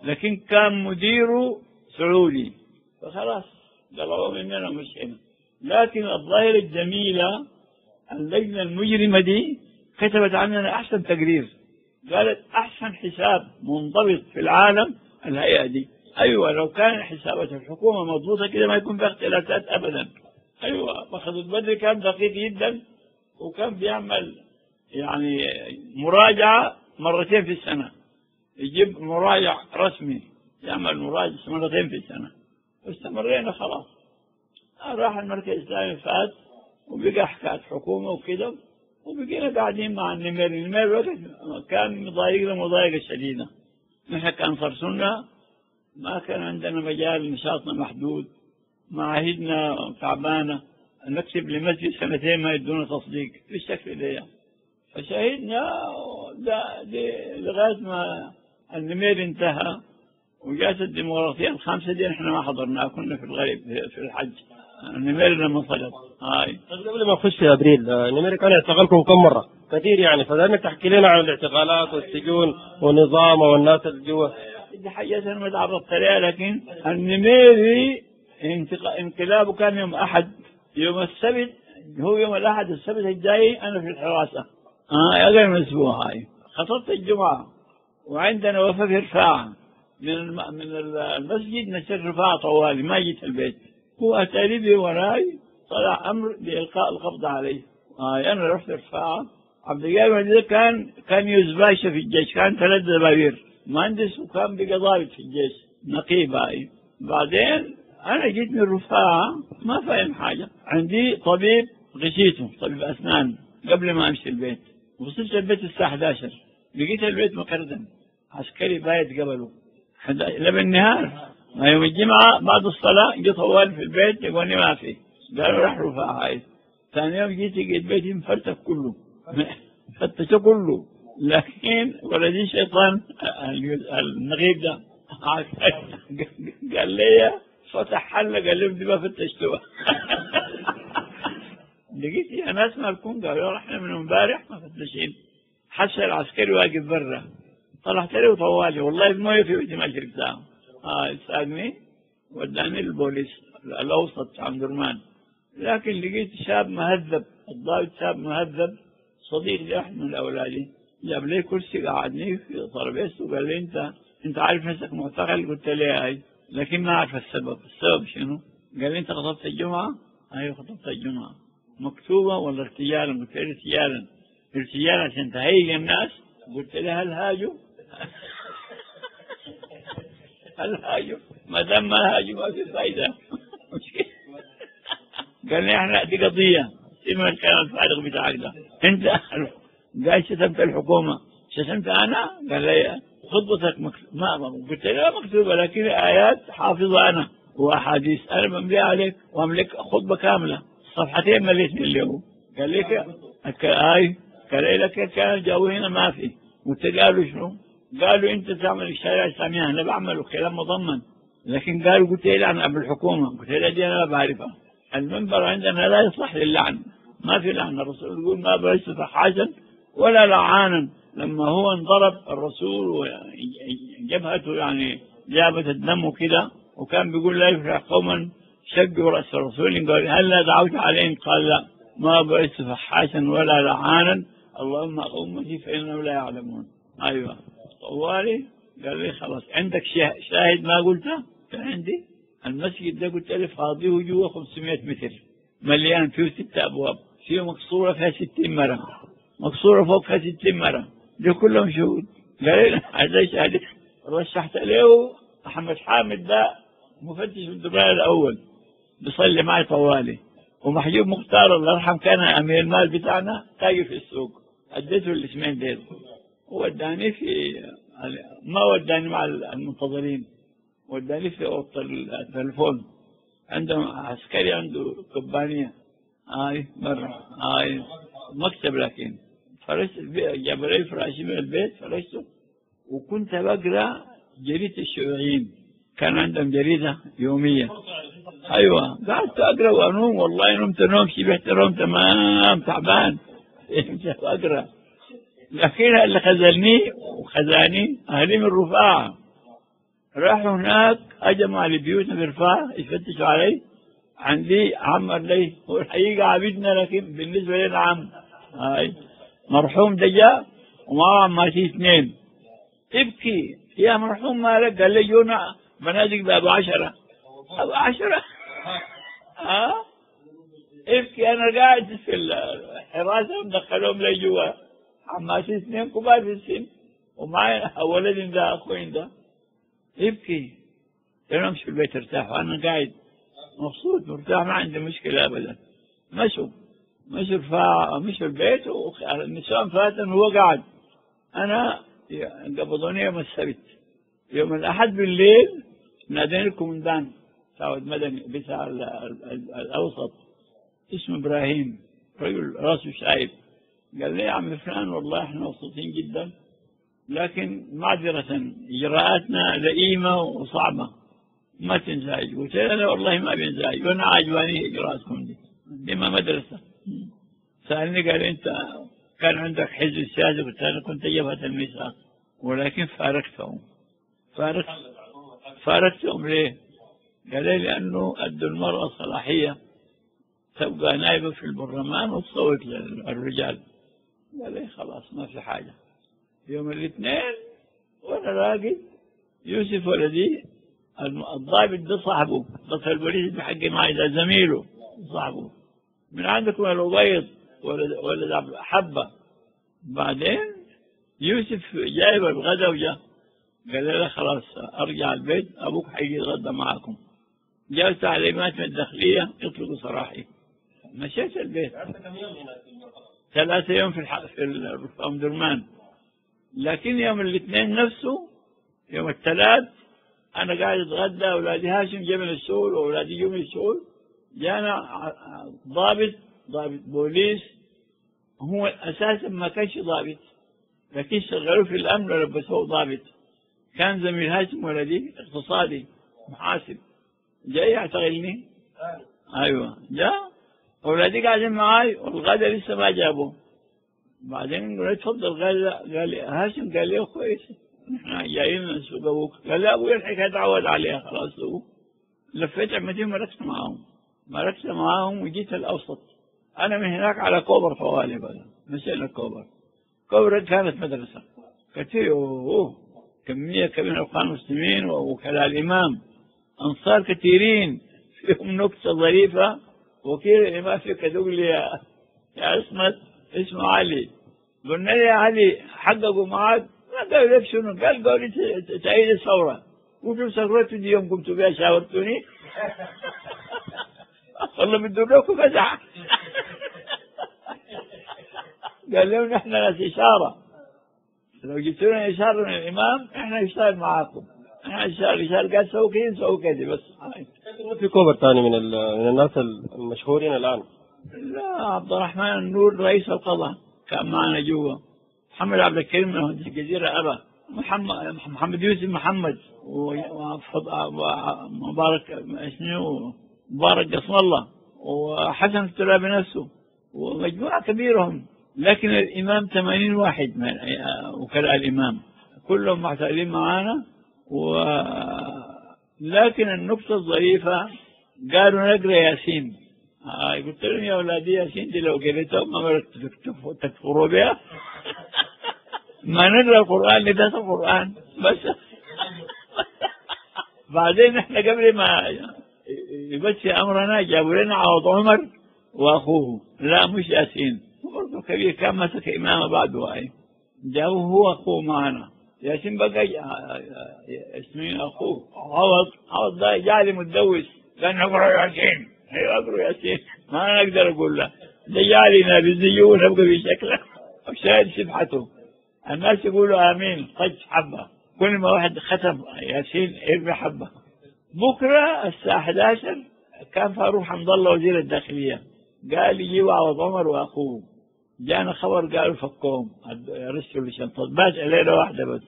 لكن كان مديره سعودي، فخلاص قالوا مننا مش هنا. لكن الظاهرة الجميلة، اللجنة المجرمة دي كتبت عننا أحسن تقرير، قالت أحسن حساب منضبط في العالم الهيئة دي. أيوة، لو كان حسابات الحكومة مضبوطة كده ما يكون فيها اختلافات أبدا. أيوة، مخلد البدري كان دقيق جدا، وكان بيعمل يعني مراجعة مرتين في السنة، يجيب مراجع رسمي يعمل مراجعة مرتين في السنة، واستمرينا خلاص. راح المركز الإسلامي فات وبقى حكاية حكومة وكده، وبقينا قاعدين مع النمير. النمير كان مضايقنا مضايقة شديدة، نحن كأنصار سنة ما كان عندنا مجال، نشاطنا محدود، معاهدنا تعبانة، نكتب لمسجد سنتين ما يدونا تصديق بالشكل ده. فشهدنا لغاية ما النمير انتهى، وجاءت الديمقراطية الخامسة دي نحن ما حضرناها، كنا في الغرب في الحج. النمير لما انصدر هاي. قبل ما نخش في ابريل، النمير كان اعتقلكم كم مرة؟ كثير يعني، فلانك تحكي لنا عن الاعتقالات والسجون والنظام والناس اللي جوا. دي حاجات انا ما تعرضت لها، لكن النميري انقلابه كان يوم احد، يوم السبت هو يوم الاحد السبت الجاي انا في الحراسة اقل من اسبوع. هاي خطبت الجمعة، وعندنا وفاة في رفاعة من المسجد، نشر رفاعة طوالي ما جيت البيت. هو اتاري بي وراي، طلع امر بإلقاء القبض عليه. انا رحت رفاعة. عبد القادر كان يزباشة في الجيش، كان 3 دبابير مهندس، وكان بقى ضابط في الجيش نقيب. هاي بعدين انا جيت من رفاعة ما فاهم حاجة، عندي طبيب غشيته، طبيب اسنان، قبل ما امشي البيت. وصلت البيت الساعة 11، لقيت البيت مكردم، عسكري بايت قبله لبن النهار. يوم الجمعة بعد الصلاة جه طوال في البيت، يقولني ما في، قالوا رح رفاعة. هاي ثاني يوم جيت لقيت بيتي مفرتك كله، فتشه كله. لكن ولدي شيطان النغيب ده قال لي فتح حلة، قال لي بدي ما فتشتوها. لقيت يا ناس مالكم، قالوا احنا من امبارح ما فتشين. حس العسكري واقف برا، طلعت له طوالي، والله المويه في وجهي ما شربتها. ساقني وداني للبوليس الاوسط عند درمان. لكن لقيت شاب مهذب، الضابط شاب مهذب، صديق لأحد من أولادي، جاب لي كرسي قعدني في طرابيزته وقال لي أنت عارف نفسك معتقل؟ قلت له أي، لكن ما أعرف السبب شنو؟ قال لي أنت خطبت الجمعة؟ أيوه خطبت الجمعة. مكتوبة ولا ارتجالا؟ قلت له ارتجالا. ارتجالا عشان تهيج الناس. قلت له هل هاجوا؟ هل هاجوا؟ ما دام ما هاجوا ما في فايدة. قال لي احنا دي قضية، سيما الكلام الفارغ بتاعك ده، انت قال شتمت الحكومة، شتمت انا؟ قال لي خطبتك ما قلت له مكتوبة، لكن آيات حافظة انا واحاديث انا بمليها عليك، واملك خطبة كاملة 2 صفحتين مليتني اليوم. قال لي قال لي لك كان جو هنا ما في. قلت قالوا شنو؟ قالوا انت تعمل الشريعة الاسلامية، انا بعمله كلام مضمن، لكن قالوا قلت لي عن بالحكومة. قلت له دي انا لا بعرفها. المنبر عندنا لا يصلح للعن، ما في لعن. الرسول يقول ما بعثت فحاشا ولا لعانا. لما هو انضرب الرسول وجبهته يعني جابت الدم كده، وكان بيقول لا يفرح قوما شقوا رأس الرسول، قال هل لا دعوت عليهم؟ قال لا، ما بعثت فحاشا ولا لعانا، اللهم أمتي فإنهم لا يعلمون. أيوة طوالي. قال لي خلاص عندك شاهد ما قلته؟ كان عندي المسجد ده، قلت له فاضيه جوا 500 متر، مليان، فيه 6 أبواب، فيه مقصورة فيها 60 مرة، مقصورة فوق فيها 60 مرة، دي كلهم شهود. قال لي هذا شهادة. رشحت له أحمد حامد ده مفتش الدبي الأول، بيصلي معي طوالي، ومحجوب مختار الله يرحم كان أمير المال بتاعنا، تاجر في السوق، أديته الاسمين ديل. وداني ما وداني مع المنتظرين، وداني في أوضة التلفون، عنده عسكري عنده كبانية برا مكتب، لكن فرشت جاب لي فراشي من البيت فرشته، وكنت بقرا جريدة الشيوعيين، كان عندهم جريدة يومية. أيوة قعدت أقرا وأنوم، والله نمت نوم شبعت نوم تمام تعبان. أقرا، لكن اللي خذلني وخذاني أهلي من رفاعة، راحوا هناك هجموا على بيوتنا في رفاعة يفتشوا علي، عندي عمر لي والحقيقة عبيدنا، لكن بالنسبة لنا عم. هاي مرحوم دجا ومعه عماتي اثنين، ابكي يا مرحوم مالك؟ قال لي جونا بنادق بأبو 10. أبو 10 ابكي. أنا قاعد في الحراسة مدخلهم لي جوا، عماتي اثنين كبار في السن ومعي ولد ده أخوي ده، ابكي. أنا أمشي في البيت ارتاح وأنا قاعد مبسوط مرتاح ما عندي مشكلة أبدا. مشوا مشوا البيت والنسوان فاتن وهو قاعد. أنا قبضوني يوم السبت، يوم الأحد بالليل ناداني الكومندان سعود مدني بتاع الأوسط اسمه إبراهيم، رجل راسه شايب، قال لي يا عم فلان والله احنا مبسوطين جدا، لكن معذرة إجراءاتنا لئيمة وصعبة ما تنزعج. قلت له لا والله ما بينزعج وأنا عجباني إجراءاتكم دي ما مدرسة. سألني قال أنت كان عندك حزب سياسي؟ قلت أنا كنت جبهة الميثاق ولكن فارقتهم ليه؟ قال لي لأنه أدوا المرأة صلاحية تبقى نائبة في البرلمان وتصوت للرجال. قال لي خلاص ما في حاجة. يوم الاثنين وأنا راقد يوسف ولدي الضابط ده صاحبه، بس البوليس بحقي معي ده زميله صاحبه، من عندكم الأبيض ولد حبة. بعدين يوسف جايب الغداء وجاء قال لي خلاص أرجع البيت أبوك حيجي يتغدى معكم. جاء تعليمات من الداخلية يطلقوا سراحي. مشيت البيت 3 يوم في أم درمان. لكن يوم الاثنين نفسه يوم الثلاث أنا قاعد أتغدى، أولادي هاشم جاء من الشغل وأولادي جاء من الشغل، جانا ضابط بوليس، هو أساسا ما كانش ضابط لكن شغلوه في الأمن ولبسوه ضابط، كان زميل هاشم ولدي اقتصادي محاسب، جاي يعتقلني. أيوة جاء أولادي قاعدين معاي والغدا لسه ما جابوه. بعدين قلت تفضل غدا، قال لي هاشم، قال لي كويس نحن جايين من سوق أبوك. قال لي أبوي الحكاية تعود عليها خلاص. لفيت عمتين مركت معاهم وجيت الأوسط. أنا من هناك على كوبر طوالي بقى، مشينا كوبر كانت مدرسة كثير كمية كبيرة من المسلمين وكلا الإمام أنصار كثيرين، فيهم نكتة ظريفة. وكيل الإمام في كذوق لي يا عصمت اسمه علي، قلنا لي يا علي حققوا معاك؟ ما قالوا لك شنو؟ قالوا لي تعيد الثورة. وشو ثورته دي يوم قمتوا بها شاورتوني؟ والله بدون لكم فزع. قال لهم نحن ناس إشارة، لو جبتوا لنا إشارة من الإمام احنا نشتغل معاكم، احنا إشارة قال سووا كذا سووا كذا بس. في كوبر ثاني من الناس المشهورين الآن؟ لا، عبد الرحمن النور رئيس القضاء كان معنا جوا، محمد عبد الكريم من الجزيرة أبا، محمد يوسف محمد، ومبارك اسمه مبارك قسم الله، وحسن الترابي نفسه، ومجموعة كبيرهم. لكن الإمام 80 واحد من وكلاء الإمام كلهم معتقلين معانا. لكن النقطة الظريفة قالوا نقرأ ياسين. قلت لهم يا أولادي ياسين دي لو قريتها ما تكفروا بها. ما نقرأ القرآن ندرس القرآن بس. بعدين احنا قبل ما يمشي أمرنا جابوا لنا عوض عمر وأخوه، لا مش ياسين، برضه كبير كان مسك إمامه بعده. جابوه هو أخوه معنا، ياسين بقى اسمه أخوه عوض ده جالي متجوز، كان أقرأ ياسين، أقرأ ياسين ما نقدر أقول له، ده جالي نابزيه ونبقى بشكله وشاهد سبحته. الناس يقولوا آمين طج حبة، كل ما واحد ختم ياسين ارمي حبة. بكرة الساعة 11 كان فاروق حمد الله وزير الداخلية قال يجيبوا عوض عمر وأخوه، جانا خبر قالوا فكوهم رسلوا لشنطة، بات ليلة واحدة بس.